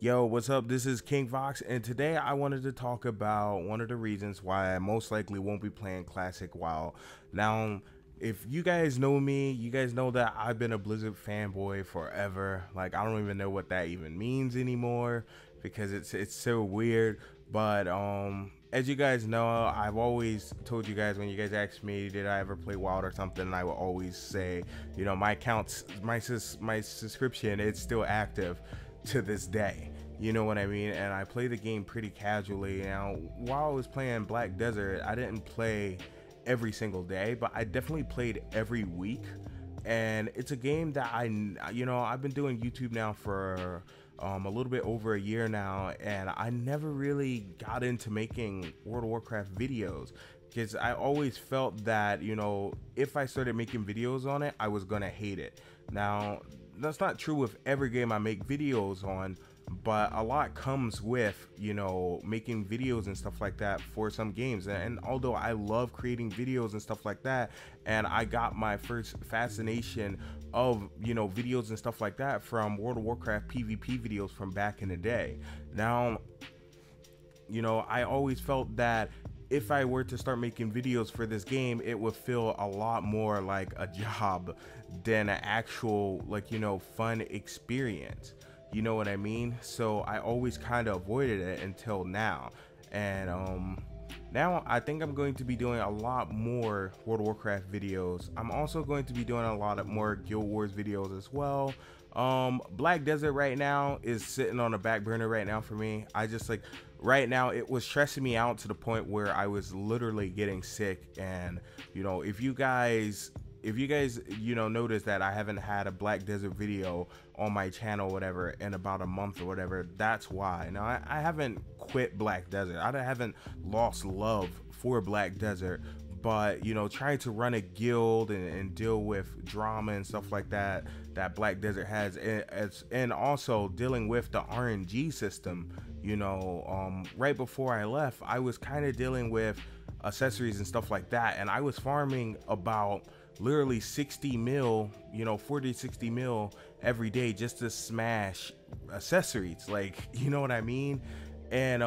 Yo, what's up? This is King Vox, and today I wanted to talk about one of the reasons why I most likely won't be playing Classic WoW. Now, if you guys know me, you guys know that I've been a Blizzard fanboy forever. Like, I don't even know what that even means anymore because it's so weird. But as you guys know, I've always told you guys when you guys ask me, did I ever play WoW or something, and I will always say, you know, my accounts, my subscription, it's still active to this day, you know what I mean, and I play the game pretty casually. Now, while I was playing Black Desert, I didn't play every single day, but I definitely played every week, and it's a game that I've been doing YouTube now for a little bit over a year now, and I never really got into making World of Warcraft videos because I always felt that, you know, if I started making videos on it, I was gonna hate it. Now, that's not true with every game I make videos on, but a lot comes with, you know, making videos and stuff like that for some games. And although I love creating videos and stuff like that, and I got my first fascination of, you know, videos and stuff like that from World of Warcraft PvP videos from back in the day. Now, you know, I always felt that if I were to start making videos for this game, it would feel a lot more like a job than an actual, like, you know, fun experience. You know what I mean? So I always kind of avoided it until now. And now I think I'm going to be doing a lot more World of Warcraft videos. I'm also going to be doing a lot of more Guild Wars videos as well. Black Desert right now is sitting on the back burner right now for me. I just, like, right now it was stressing me out to the point where I was literally getting sick. And, you know, if you guys you know, notice that I haven't had a Black Desert video on my channel or whatever in about a month or whatever, that's why. Now, I haven't quit Black Desert. I haven't lost love for Black Desert, but, you know, trying to run a guild and deal with drama and stuff like that Black Desert has, and also dealing with the RNG system, you know, right before I left, I was kind of dealing with accessories and stuff like that, and I was farming about literally 60 mil, you know, 40-60 mil every day just to smash accessories, like, you know what I mean. And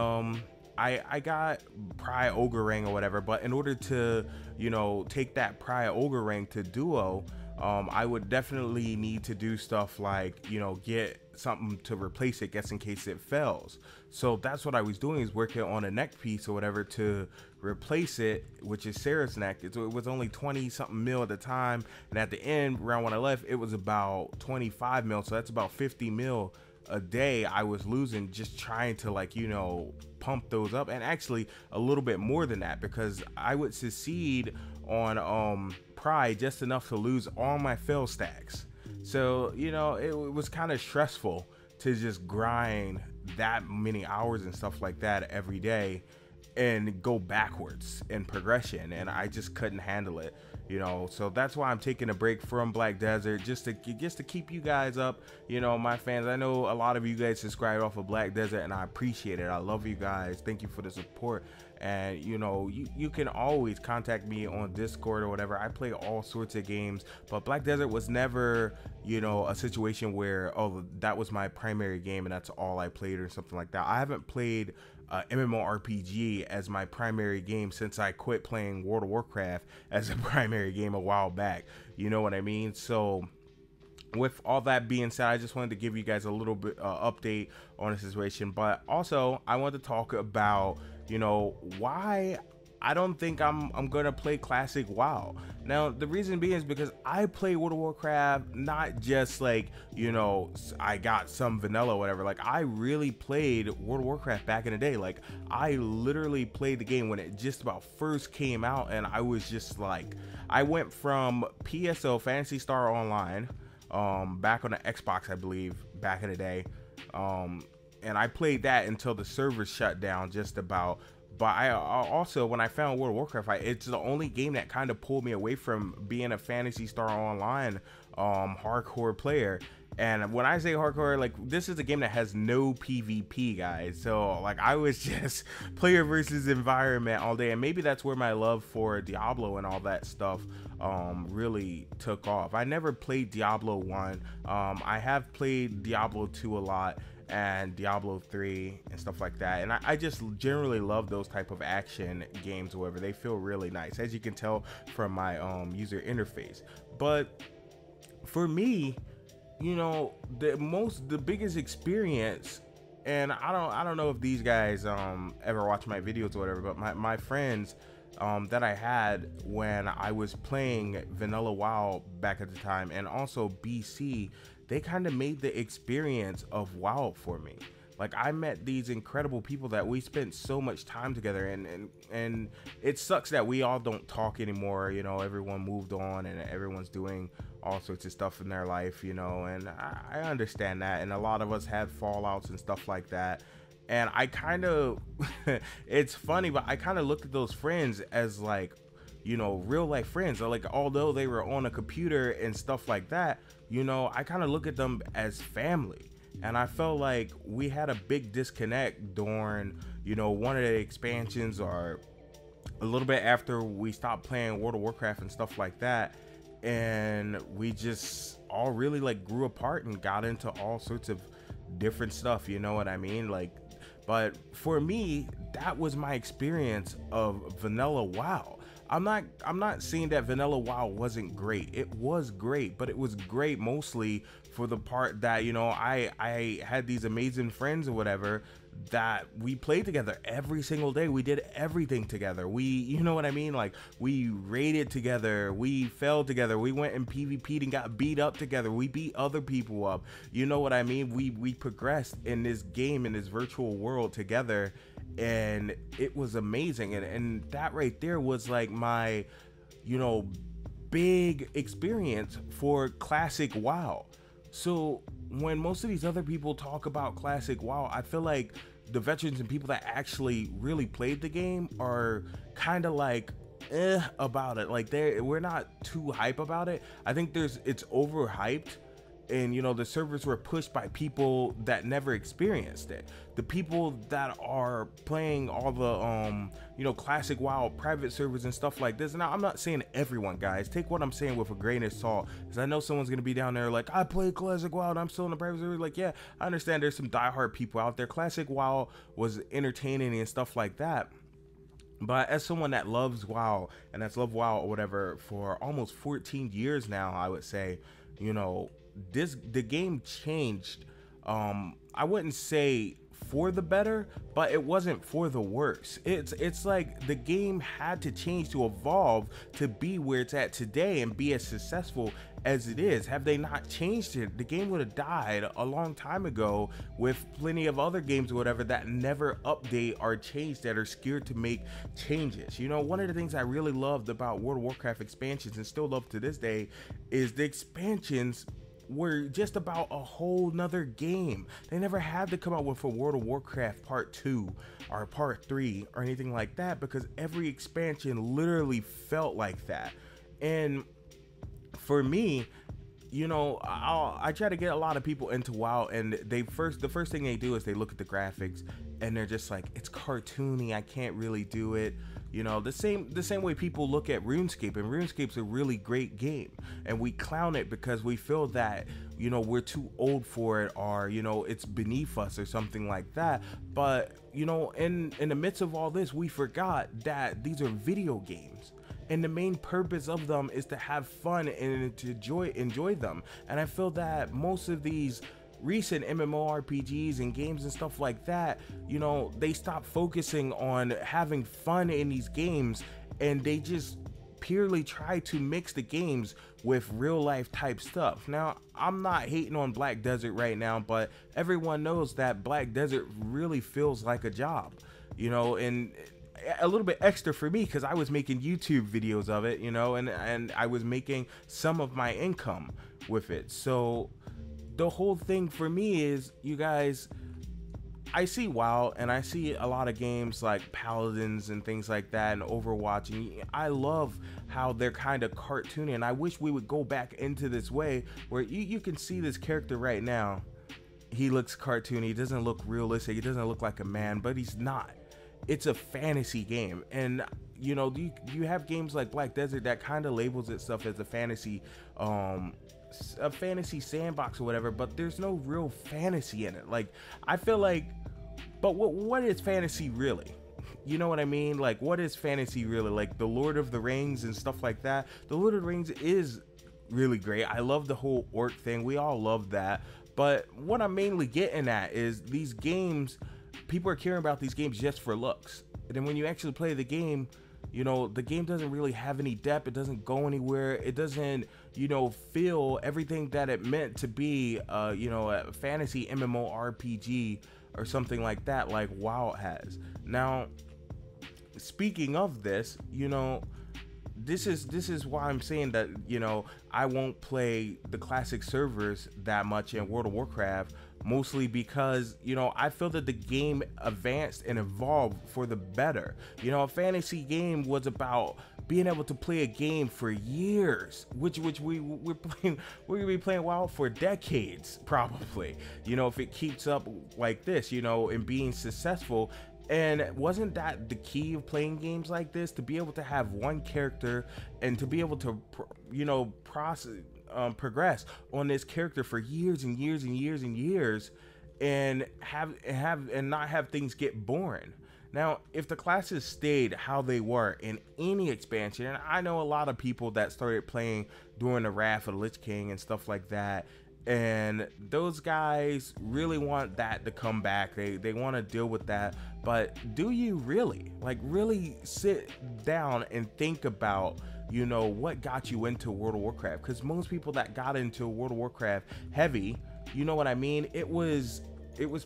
I got Pry Ogre rank or whatever, but in order to, you know, take that Pry Ogre rank to duo, I would definitely need to do stuff like, you know, get something to replace it just in case it fails. So that's what I was doing, is working on a neck piece or whatever to replace it, which is Sarah's neck. It was only 20 something mil at the time, and at the end, around when I left, it was about 25 mil, so that's about 50 mil a day I was losing just trying to, like, you know, pump those up. And actually a little bit more than that, because I would succeed on Pride just enough to lose all my fail stacks. So, you know, it was kind of stressful to just grind that many hours and stuff like that every day and go backwards in progression, and I just couldn't handle it, you know. So that's why I'm taking a break from Black Desert, just to keep you guys up, you know, my fans. I know a lot of you guys subscribe off of Black Desert, and I appreciate it. I love you guys. Thank you for the support. And, you know, you can always contact me on Discord or whatever. I play all sorts of games, but Black Desert was never, you know, a situation where, oh, that was my primary game and that's all I played or something like that. I haven't played MMORPG as my primary game since I quit playing World of Warcraft as a primary game a while back. You know what I mean? So with all that being said, I just wanted to give you guys a little bit update on the situation, but also I want to talk about, you know, why I don't think I'm gonna play Classic WoW. Now, the reason being is because I play World of Warcraft not just like, you know, I got some vanilla or whatever. Like, I really played World of Warcraft back in the day. Like, I literally played the game when it just about first came out, and I was just like, I went from PSO, Phantasy Star Online, back on the Xbox, I believe, back in the day, and I played that until the servers shut down just about. But I also, when I found World of Warcraft, it's the only game that kind of pulled me away from being a Phantasy Star Online hardcore player. And when I say hardcore, like, this is a game that has no PvP, guys. So, like, I was just player versus environment all day. And maybe that's where my love for Diablo and all that stuff really took off. I never played Diablo 1. I have played Diablo 2 a lot. and Diablo 3 and stuff like that. And I just generally love those type of action games or whatever. They feel really nice, as you can tell from my user interface. But for me, you know, the biggest experience, and I don't know if these guys ever watch my videos or whatever, but my friends that I had when I was playing Vanilla WoW back at the time, and also BC, they kind of made the experience of WoW for me. Like, I met these incredible people that we spent so much time together, and it sucks that we all don't talk anymore. You know, everyone moved on and everyone's doing all sorts of stuff in their life, you know, and I understand that. And a lot of us had fallouts and stuff like that. And I kind of, it's funny, but I kind of looked at those friends as like, you know, real life friends. Like, although they were on a computer and stuff like that, you know, I kind of look at them as family. And I felt like we had a big disconnect during, you know, one of the expansions, or a little bit after we stopped playing World of Warcraft and stuff like that. And we just all really like grew apart and got into all sorts of different stuff, you know what I mean? Like, but for me, that was my experience of Vanilla WoW. I'm not saying that Vanilla WoW wasn't great. It was great, but it was great mostly for the part that, you know, I had these amazing friends or whatever that we played together every single day. We did everything together. We, you know what I mean? Like, we raided together, we fell together, we went and PvP'd and got beat up together, we beat other people up. You know what I mean? We progressed in this game, in this virtual world together, and it was amazing. And that right there was like my, you know, big experience for classic WoW. So when most of these other people talk about classic WoW, I feel like the veterans and people that actually really played the game are kind of like about it. Like, we're not too hype about it. I think it's overhyped. And, you know, the servers were pushed by people that never experienced it. The people that are playing all the, you know, classic WoW private servers and stuff like this. Now, I'm not saying everyone, guys. Take what I'm saying with a grain of salt. Because I know someone's going to be down there like, I play classic WoW and I'm still in the private server. Like, yeah, I understand there's some diehard people out there. Classic WoW was entertaining and stuff like that. But as someone that loves WoW and that's loved WoW or whatever for almost 14 years now, I would say, you know, the game changed. I wouldn't say for the better, but it wasn't for the worse. It's like the game had to change to evolve to be where it's at today and be as successful as it is. Have they not changed it, the game would have died a long time ago, with plenty of other games or whatever that never update or change, that are scared to make changes. You know, one of the things I really loved about World of Warcraft expansions, and still love to this day, is the expansions were just about a whole nother game. They never had to come out with a World of Warcraft part 2 or part 3 or anything like that, because every expansion literally felt like that. And for me, you know, I try to get a lot of people into WoW, and the first thing they do is they look at the graphics and they're just like, it's cartoony, I can't really do it. You know, the same way people look at RuneScape, and RuneScape's a really great game, and we clown it because we feel that, you know, we're too old for it, or, you know, it's beneath us or something like that. But, you know, in the midst of all this, we forgot that these are video games. And the main purpose of them is to have fun and to enjoy them. And I feel that most of these recent MMORPGs and games and stuff like that, you know, they stop focusing on having fun in these games, and they just purely try to mix the games with real life type stuff. Now, I'm not hating on Black Desert right now, but everyone knows that Black Desert really feels like a job, you know, and a little bit extra for me because I was making YouTube videos of it, you know, and I was making some of my income with it. So the whole thing for me is, you guys, I see WoW and I see a lot of games like Paladins and things like that, and Overwatch, and I love how they're kind of cartoony, and I wish we would go back into this way where you can see this character right now. He looks cartoony, he doesn't look realistic, he doesn't look like a man, but he's not. It's a fantasy game, and you know, you have games like Black Desert that kind of labels itself as a fantasy a fantasy sandbox or whatever, but there's no real fantasy in it. Like, I feel like, but what is fantasy really? You know what I mean? Like, what is fantasy really? Like the Lord of the Rings and stuff like that. The Lord of the Rings is really great. I love the whole orc thing. We all love that. But what I'm mainly getting at is these games, people are caring about these games just for looks. And then when you actually play the game, you know, the game doesn't really have any depth. It doesn't go anywhere. It doesn't, you know, feel everything that it meant to be, you know, a fantasy MMORPG or something like that, like WoW has. Now, speaking of this, you know, this is why I'm saying that, you know, I won't play the classic servers that much in World of Warcraft, mostly because, you know, I feel that the game advanced and evolved for the better. You know, a fantasy game was about being able to play a game for years, which we're gonna be playing WoW for decades probably, you know, if it keeps up like this, you know, and being successful. And wasn't that the key of playing games like this, to be able to have one character and to be able to, you know, progress on this character for years and years and years and years, and not have things get boring. Now, if the classes stayed how they were in any expansion, and I know a lot of people that started playing during the Wrath of the Lich King and stuff like that, and those guys really want that to come back. They want to deal with that. But do you really, like, really sit down and think about, you know, what got you into World of Warcraft? Because most people that got into World of Warcraft heavy, you know what I mean, it was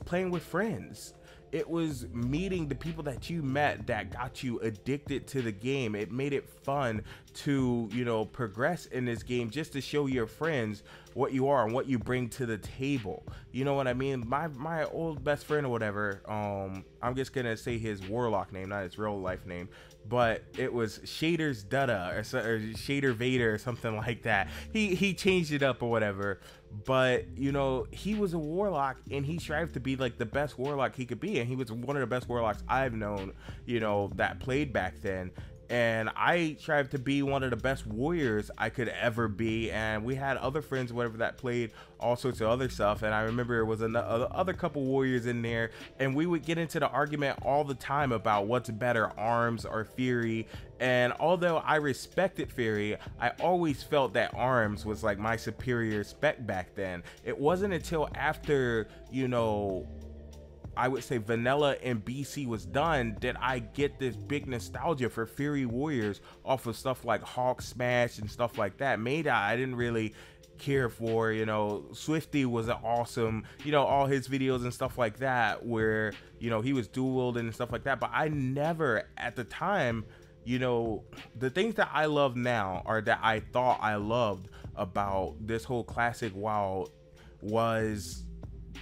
playing with friends. It was meeting the people that you met that got you addicted to the game. It made it fun to, you know, progress in this game, just to show your friends what you are and what you bring to the table. You know what I mean? My old best friend or whatever, I'm just gonna say his warlock name, not his real life name, but it was Shader's Dutta or Shader Vader or something like that. He changed it up or whatever. But, you know, he was a warlock and he strived to be like the best warlock he could be, and he was one of the best warlocks I've known, you know, that played back then. And I tried to be one of the best warriors I could ever be, and we had other friends whatever that played all sorts of other stuff. And I remember it was another couple warriors in there, and we would get into the argument all the time about what's better, Arms or Fury. And although I respected Fury, I always felt that Arms was like my superior spec back then. It wasn't until after, you know, I would say Vanilla and BC was done, that I get this big nostalgia for Fury Warriors off of stuff like Hawk Smash and stuff like that. Maida I didn't really care for, you know. Swifty was an awesome, you know, all his videos and stuff like that where, you know, he was dual wielding and stuff like that. But I never at the time, you know, the things that I love now, or that I thought I loved about this whole classic WoW, was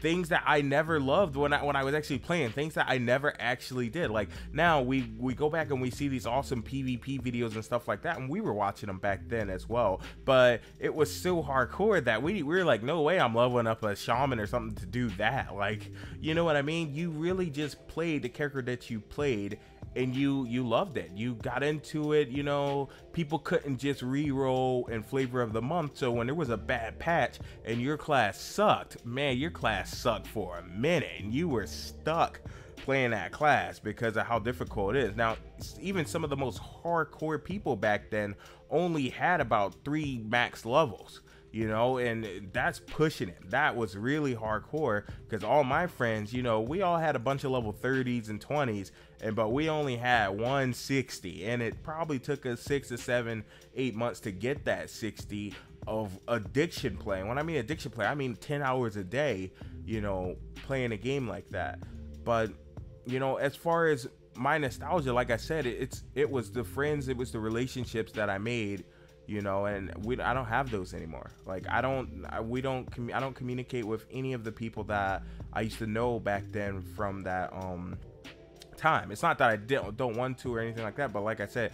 things that I never loved when I was actually playing, things that I never actually did. Like now we go back and we see these awesome PvP videos and stuff like that, and we were watching them back then as well, but it was so hardcore that we were like, no way I'm leveling up a shaman or something to do that. Like, you know what I mean? You really just played the character that you played, and you loved it. You got into it. You know, people couldn't just re-roll in flavor of the month, so when there was a bad patch and your class sucked, man, your class sucked for a minute and you were stuck playing that class because of how difficult it is. Now, even some of the most hardcore people back then only had about 3 max levels, you know, and that's pushing it. That was really hardcore, because all my friends, you know, we all had a bunch of level 30s and 20s, but we only had 160, and it probably took us 6 to 7, 8 months to get that 60 of addiction playing. When I mean addiction play, I mean 10 hours a day, you know, playing a game like that. But, you know, as far as my nostalgia, like I said, it was the friends, it was the relationships that I made, you know, and I don't have those anymore. Like I don't communicate with any of the people that I used to know back then from that time. It's not that I don't want to or anything like that, but like I said,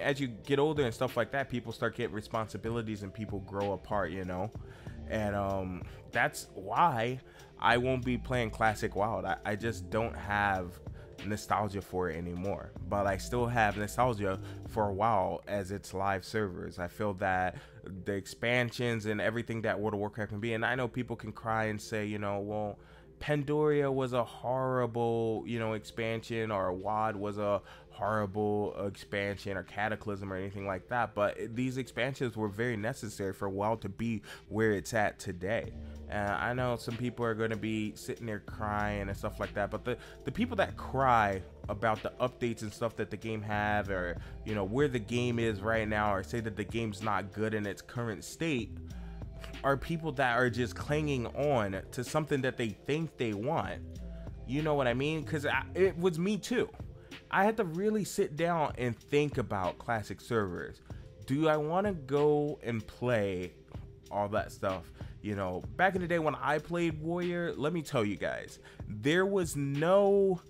as you get older and stuff like that, people start getting responsibilities and people grow apart, you know. And that's why I won't be playing classic WoW. I just don't have nostalgia for it anymore, but I still have nostalgia for a while as its live servers. I feel that the expansions and everything that World of Warcraft can be, and I know people can cry and say, you know, well, Pandoria was a horrible, you know, expansion, or WoD was a horrible expansion, or Cataclysm or anything like that, but these expansions were very necessary for WoW to be where it's at today. I know some people are going to be sitting there crying and stuff like that, but the people that cry about the updates and stuff that the game have, or, you know, where the game is right now, or say that the game's not good in its current state, are people that are just clinging on to something that they think they want. You know what I mean? Because it was me too. I had to really sit down and think about classic servers. Do I want to go and play all that stuff? You know, back in the day when I played Warrior, let me tell you guys, there was no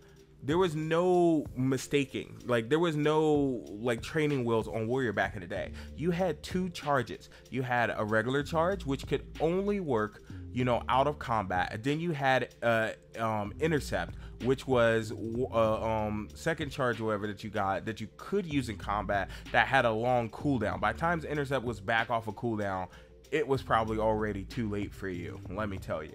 mistaking, like there was no like training wheels on Warrior back in the day. You had two charges. You had a regular charge, which could only work, you know, out of combat, and then you had intercept, which was second charge or whatever that you got that you could use in combat that had a long cooldown. By the time intercept was back off a cooldown, it was probably already too late for you, let me tell you.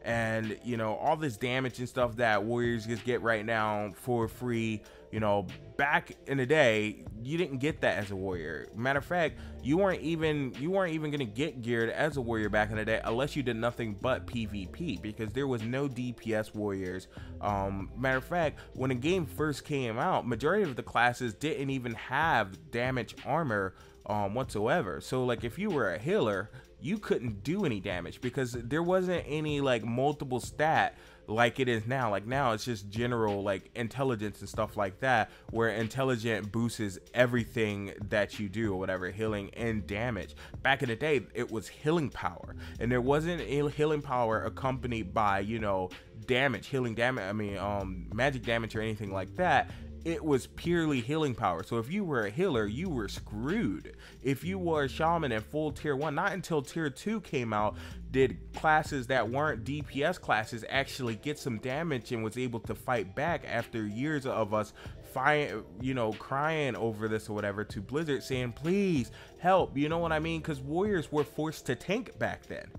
And, you know, all this damage and stuff that warriors just get right now for free, you know, back in the day, you didn't get that as a warrior. Matter of fact, you weren't even gonna get geared as a warrior back in the day unless you did nothing but PvP, because there was no DPS warriors. Matter of fact, when the game first came out, majority of the classes didn't even have damage armor whatsoever. So like if you were a healer, you couldn't do any damage because there wasn't any like multiple stat like it is now. Like now it's just general like intelligence and stuff like that, where intelligent boosts everything that you do or whatever, healing and damage. Back in the day it was healing power, and there wasn't a healing power accompanied by, you know, damage, healing damage, I mean magic damage or anything like that. It was purely healing power. So if you were a healer, you were screwed. If you were a shaman in full tier 1, not until tier 2 came out did classes that weren't DPS classes actually get some damage and was able to fight back after years of us crying over this or whatever to Blizzard saying, please help, you know what I mean? Because warriors were forced to tank back then.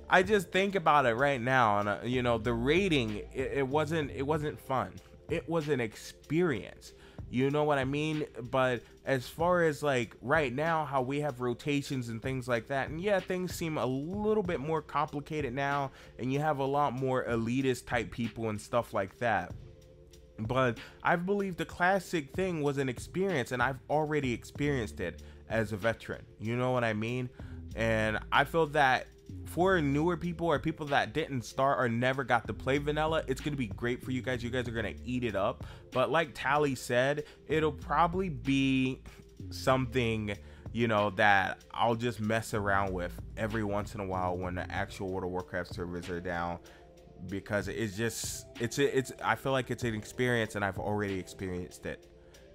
I just think about it right now, and you know, the rating, it wasn't fun. It was an experience, you know what I mean? But as far as like right now, how we have rotations and things like that, and yeah, things seem a little bit more complicated now, and you have a lot more elitist type people and stuff like that. But I believe the classic thing was an experience, and I've already experienced it as a veteran, you know what I mean? And I feel that for newer people or people that didn't start or never got to play vanilla, it's going to be great for you guys. You guys are going to eat it up. But like Tally said, it'll probably be something, you know, that I'll just mess around with every once in a while when the actual World of Warcraft servers are down, because it's just I feel like it's an experience, and I've already experienced it.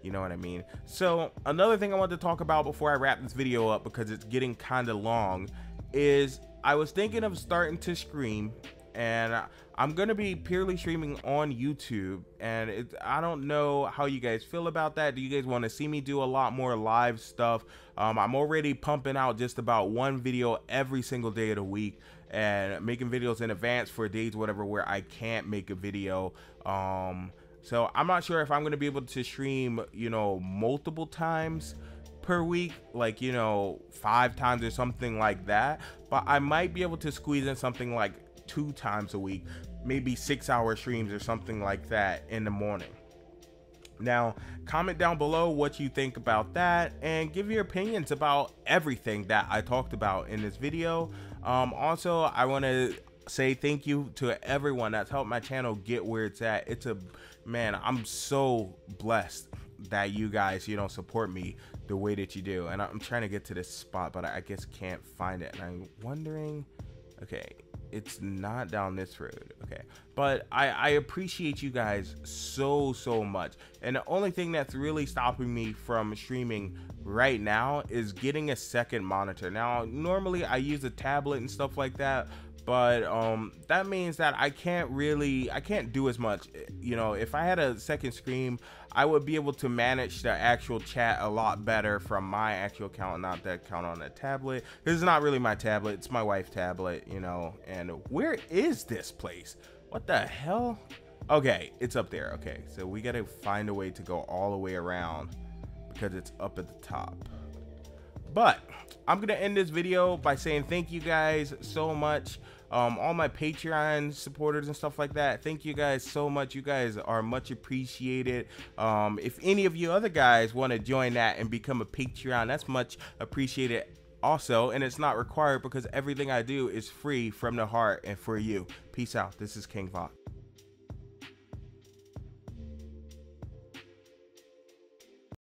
You know what I mean? So another thing I want to talk about before I wrap this video up, because it's getting kind of long, is I was thinking of starting to stream, and I'm gonna be purely streaming on YouTube, and I don't know how you guys feel about that. Do you guys want to see me do a lot more live stuff? I'm already pumping out just about one video every single day of the week, and making videos in advance for days whatever where I can't make a video. So I'm not sure if I'm gonna be able to stream, you know, multiple times per week, like, you know, 5 times or something like that, but I might be able to squeeze in something like 2 times a week, maybe 6-hour streams or something like that in the morning. Now comment down below what you think about that, and give your opinions about everything that I talked about in this video. Also, I want to say thank you to everyone that's helped my channel get where it's at. Man, I'm so blessed that you guys, you know, support me the way that you do. And I'm trying to get to this spot, but I guess can't find it, and I'm wondering, okay, it's not down this road, okay, but I appreciate you guys so much. And the only thing that's really stopping me from streaming right now is getting a second monitor. Now normally I use a tablet and stuff like that, but that means that I can't do as much. You know, if I had a second screen, I would be able to manage the actual chat a lot better from my actual account, not that account on a tablet. This is not really my tablet, it's my wife's tablet, you know. And where is this place? What the hell? Okay, it's up there. Okay, so we gotta find a way to go all the way around because it's up at the top. But I'm gonna end this video by saying thank you guys so much, all my Patreon supporters and stuff like that. Thank you guys so much. You guys are much appreciated. If any of you other guys want to join that and become a Patreon, that's much appreciated also, and it's not required because everything I do is free from the heart and for you. Peace out. This is King Vox.